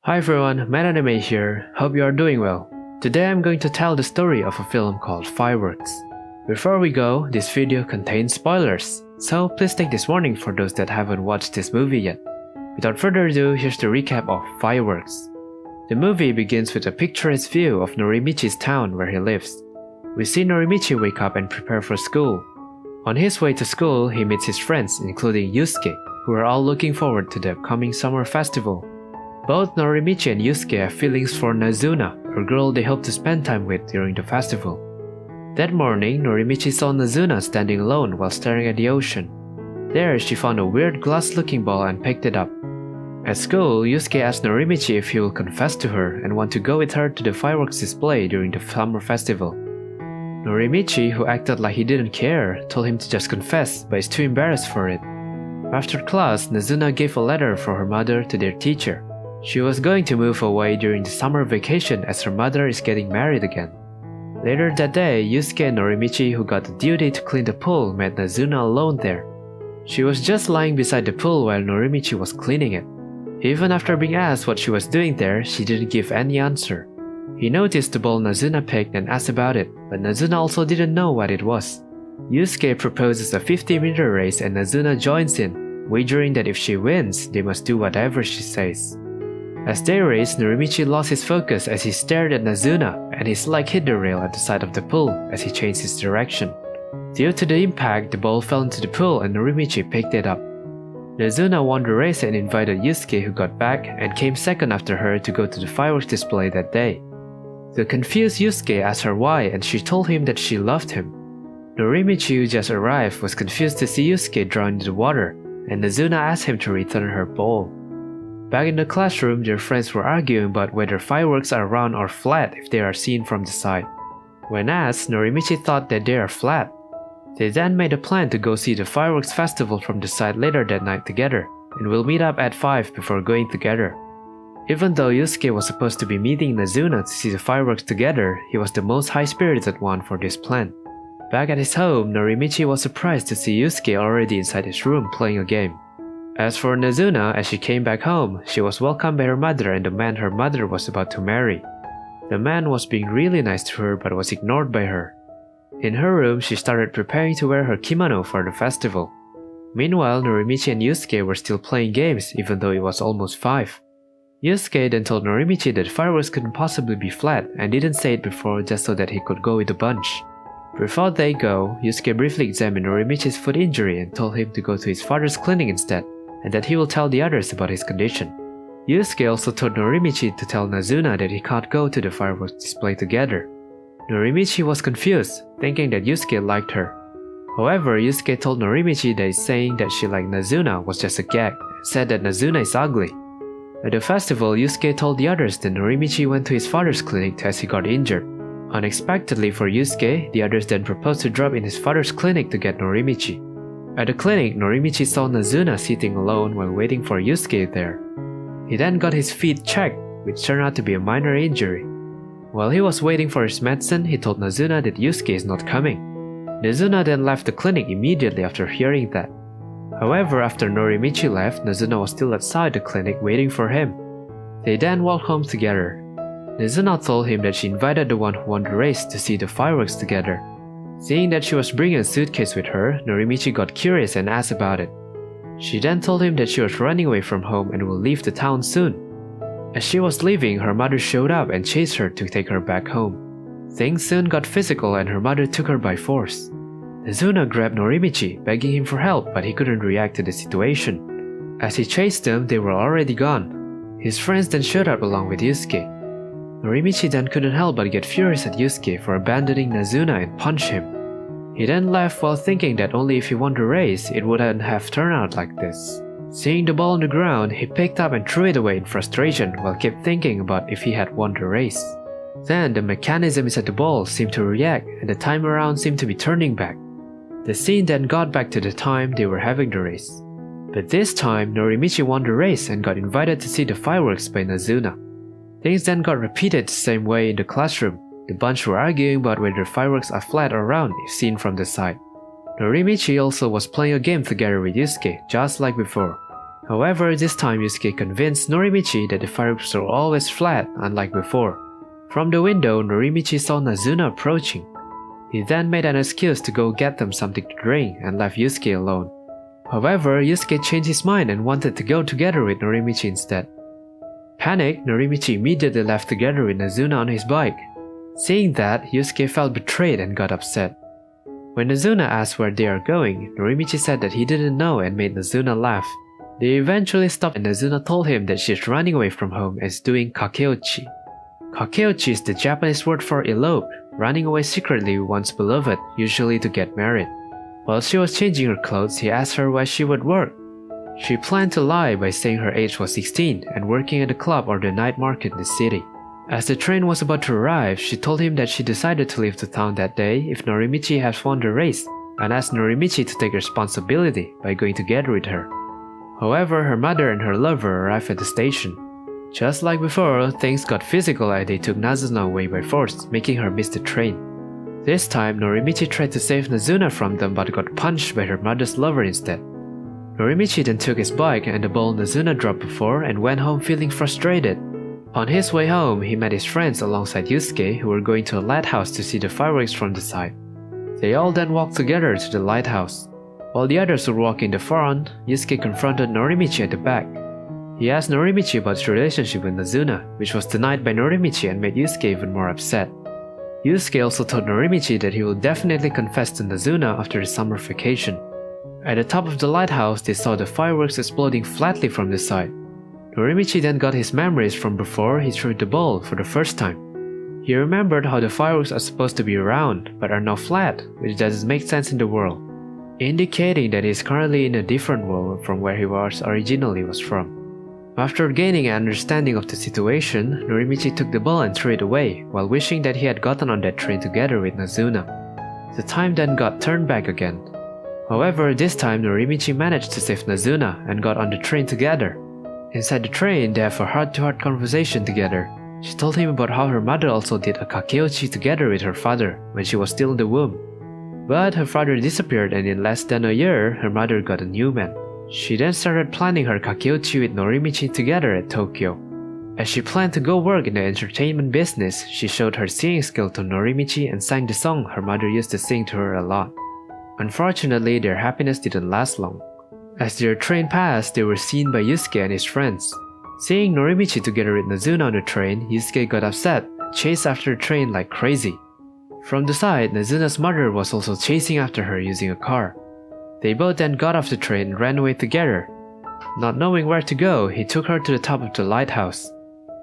Hi everyone, Anime here. Hope you are doing well. Today I'm going to tell the story of a film called Fireworks. Before we go, this video contains spoilers, so please take this warning for those that haven't watched this movie yet. Without further ado, here's the recap of Fireworks. The movie begins with a picturesque view of Norimichi's town where he lives. We see Norimichi wake up and prepare for school. On his way to school, he meets his friends, including Yusuke, who are all looking forward to the upcoming summer festival. Both Norimichi and Yusuke have feelings for Nazuna, a girl they hope to spend time with during the festival. That morning, Norimichi saw Nazuna standing alone while staring at the ocean. There, she found a weird glass-looking ball and picked it up. At school, Yusuke asked Norimichi if he will confess to her and want to go with her to the fireworks display during the summer festival. Norimichi, who acted like he didn't care, told him to just confess, but is too embarrassed for it. After class, Nazuna gave a letter from her mother to their teacher. She was going to move away during the summer vacation as her mother is getting married again. Later that day, Yusuke and Norimichi, who got the duty to clean the pool, met Nazuna alone there. She was just lying beside the pool while Norimichi was cleaning it. Even after being asked what she was doing there, she didn't give any answer. He noticed the ball Nazuna picked and asked about it, but Nazuna also didn't know what it was. Yusuke proposes a 50-meter race and Nazuna joins in, wagering that if she wins, they must do whatever she says. As they raced, Norimichi lost his focus as he stared at Nazuna, and his leg hit the rail at the side of the pool as he changed his direction. Due to the impact, the ball fell into the pool and Norimichi picked it up. Nazuna won the race and invited Yusuke, who got back and came second after her, to go to the fireworks display that day. The confused Yusuke asked her why, and she told him that she loved him. Norimichi, who just arrived, was confused to see Yusuke drown in the water, and Nazuna asked him to return her bowl. Back in the classroom, their friends were arguing about whether fireworks are round or flat if they are seen from the side. When asked, Norimichi thought that they are flat. They then made a plan to go see the fireworks festival from the side later that night together, and will meet up at 5 before going together. Even though Yusuke was supposed to be meeting Nazuna to see the fireworks together, he was the most high-spirited one for this plan. Back at his home, Norimichi was surprised to see Yusuke already inside his room playing a game. As for Nazuna, as she came back home, she was welcomed by her mother and the man her mother was about to marry. The man was being really nice to her but was ignored by her. In her room, she started preparing to wear her kimono for the festival. Meanwhile, Norimichi and Yusuke were still playing games even though it was almost 5. Yusuke then told Norimichi that fireworks couldn't possibly be flat and didn't say it before just so that he could go with the bunch. Before they go, Yusuke briefly examined Norimichi's foot injury and told him to go to his father's clinic instead, and that he will tell the others about his condition. Yusuke also told Norimichi to tell Nazuna that he can't go to the fireworks display together. Norimichi was confused, thinking that Yusuke liked her. However, Yusuke told Norimichi that saying that she liked Nazuna was just a gag, and said that Nazuna is ugly. At the festival, Yusuke told the others that Norimichi went to his father's clinic as he got injured. Unexpectedly for Yusuke, the others then proposed to drop in his father's clinic to get Norimichi. At the clinic, Norimichi saw Nazuna sitting alone while waiting for Yusuke there. He then got his feet checked, which turned out to be a minor injury. While he was waiting for his medicine, he told Nazuna that Yusuke is not coming. Nazuna then left the clinic immediately after hearing that. However, after Norimichi left, Nazuna was still outside the clinic waiting for him. They then walked home together. Nazuna told him that she invited the one who won the race to see the fireworks together. Seeing that she was bringing a suitcase with her, Norimichi got curious and asked about it. She then told him that she was running away from home and will leave the town soon. As she was leaving, her mother showed up and chased her to take her back home. Things soon got physical and her mother took her by force. Nazuna grabbed Norimichi, begging him for help, but he couldn't react to the situation. As he chased them, they were already gone. His friends then showed up along with Yusuke. Norimichi then couldn't help but get furious at Yusuke for abandoning Nazuna and punch him. He then left while thinking that only if he won the race, it wouldn't have turned out like this. Seeing the ball on the ground, he picked up and threw it away in frustration while kept thinking about if he had won the race. Then the mechanism inside the ball seemed to react and the time around seemed to be turning back. The scene then got back to the time they were having the race. But this time, Norimichi won the race and got invited to see the fireworks by Nazuna. Things then got repeated the same way in the classroom. The bunch were arguing about whether fireworks are flat or round if seen from the side. Norimichi also was playing a game together with Yusuke, just like before. However, this time Yusuke convinced Norimichi that the fireworks were always flat, unlike before. From the window, Norimichi saw Nazuna approaching. He then made an excuse to go get them something to drink and left Yusuke alone. However, Yusuke changed his mind and wanted to go together with Norimichi instead. Panicked, Norimichi immediately left together with Nazuna on his bike. Seeing that, Yusuke felt betrayed and got upset. When Nazuna asked where they are going, Norimichi said that he didn't know and made Nazuna laugh. They eventually stopped and Nazuna told him that she is running away from home and is doing kakeochi. Kakeochi is the Japanese word for elope, running away secretly with one's beloved, usually to get married. While she was changing her clothes, he asked her why she would work. She planned to lie by saying her age was 16 and working at a club or the night market in the city. As the train was about to arrive, she told him that she decided to leave the town that day if Norimichi had won the race, and asked Norimichi to take responsibility by going together with her. However, her mother and her lover arrived at the station. Just like before, things got physical and they took Nazuna away by force, making her miss the train. This time, Norimichi tried to save Nazuna from them but got punched by her mother's lover instead. Norimichi then took his bike and the ball Nazuna dropped before and went home feeling frustrated. On his way home, he met his friends alongside Yusuke who were going to a lighthouse to see the fireworks from the side. They all then walked together to the lighthouse. While the others were walking in the front, Yusuke confronted Norimichi at the back. He asked Norimichi about his relationship with Nazuna, which was denied by Norimichi and made Yusuke even more upset. Yusuke also told Norimichi that he will definitely confess to Nazuna after the summer vacation. At the top of the lighthouse, they saw the fireworks exploding flatly from the side. Norimichi then got his memories from before he threw the ball for the first time. He remembered how the fireworks are supposed to be round, but are now flat, which doesn't make sense in the world, indicating that he is currently in a different world from where he originally was from. After gaining an understanding of the situation, Norimichi took the ball and threw it away, while wishing that he had gotten on that train together with Nazuna. The time then got turned back again. However, this time Norimichi managed to save Nazuna and got on the train together. Inside the train, they have a heart-to-heart conversation together. She told him about how her mother also did a kakeochi together with her father when she was still in the womb. But her father disappeared and in less than a year, her mother got a new man. She then started planning her kakeochi with Norimichi together at Tokyo. As she planned to go work in the entertainment business, she showed her singing skill to Norimichi and sang the song her mother used to sing to her a lot. Unfortunately, their happiness didn't last long. As their train passed, they were seen by Yusuke and his friends. Seeing Norimichi together with Nazuna on the train, Yusuke got upset and chased after the train like crazy. From the side, Nazuna's mother was also chasing after her using a car. They both then got off the train and ran away together. Not knowing where to go, he took her to the top of the lighthouse.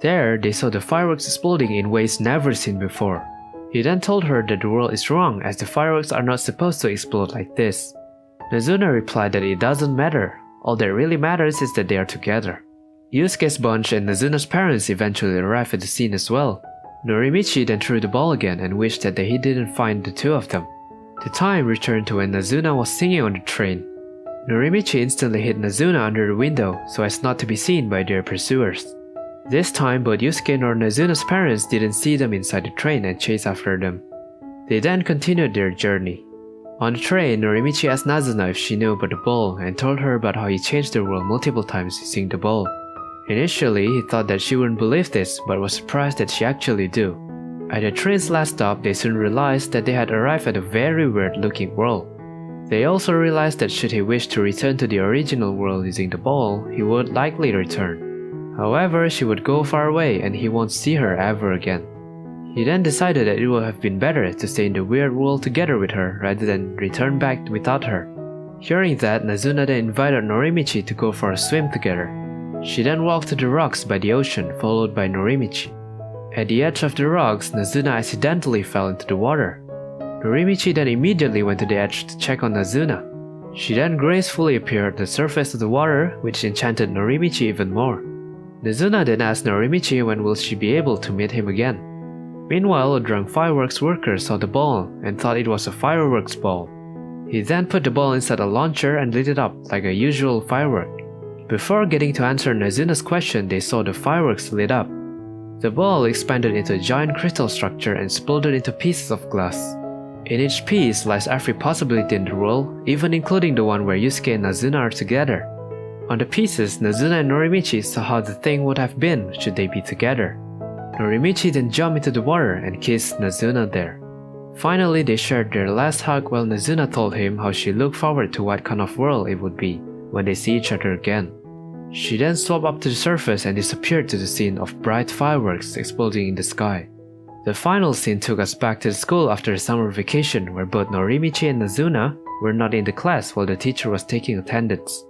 There, they saw the fireworks exploding in ways never seen before. He then told her that the world is wrong as the fireworks are not supposed to explode like this. Nazuna replied that it doesn't matter, all that really matters is that they are together. Yusuke's bunch and Nazuna's parents eventually arrived at the scene as well. Norimichi then threw the ball again and wished that he didn't find the two of them. The time returned to when Nazuna was singing on the train. Norimichi instantly hid Nazuna under the window so as not to be seen by their pursuers. This time, both Yusuke nor Nazuna's parents didn't see them inside the train and chased after them. They then continued their journey. On the train, Norimichi asked Nazuna if she knew about the ball and told her about how he changed the world multiple times using the ball. Initially, he thought that she wouldn't believe this but was surprised that she actually do. At the train's last stop, they soon realized that they had arrived at a very weird-looking world. They also realized that should he wish to return to the original world using the ball, he would likely return. However, she would go far away and he won't see her ever again. He then decided that it would have been better to stay in the weird world together with her rather than return back without her. Hearing that, Nazuna then invited Norimichi to go for a swim together. She then walked to the rocks by the ocean, followed by Norimichi. At the edge of the rocks, Nazuna accidentally fell into the water. Norimichi then immediately went to the edge to check on Nazuna. She then gracefully appeared at the surface of the water, which enchanted Norimichi even more. Nazuna then asked Norimichi when will she be able to meet him again. Meanwhile, a drunk fireworks worker saw the ball and thought it was a fireworks ball. He then put the ball inside a launcher and lit it up like a usual firework. Before getting to answer Nazuna's question, they saw the fireworks lit up. The ball expanded into a giant crystal structure and exploded into pieces of glass. In each piece lies every possibility in the world, even including the one where Yusuke and Nazuna are together. On the pieces, Nazuna and Norimichi saw how the thing would have been should they be together. Norimichi then jumped into the water and kissed Nazuna there. Finally, they shared their last hug while Nazuna told him how she looked forward to what kind of world it would be when they see each other again. She then swapped up to the surface and disappeared to the scene of bright fireworks exploding in the sky. The final scene took us back to the school after a summer vacation where both Norimichi and Nazuna were not in the class while the teacher was taking attendance.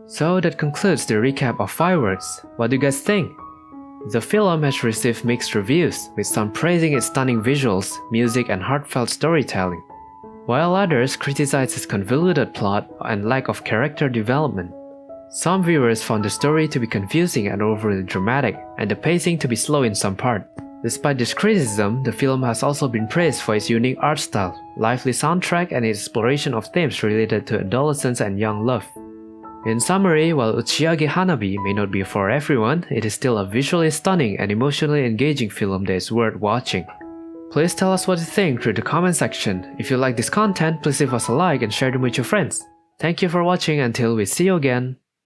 So that concludes the recap of Fireworks. What do you guys think? The film has received mixed reviews, with some praising its stunning visuals, music and heartfelt storytelling, while others criticize its convoluted plot and lack of character development. Some viewers found the story to be confusing and overly dramatic, and the pacing to be slow in some parts. Despite this criticism, the film has also been praised for its unique art style, lively soundtrack and its exploration of themes related to adolescence and young love. In summary, while打ち上げHanabi may not be for everyone, it is still a visually stunning and emotionally engaging film that is worth watching. Please tell us what you think through the comment section. If you like this content, please leave us a like and share them with your friends. Thank you for watching until we see you again.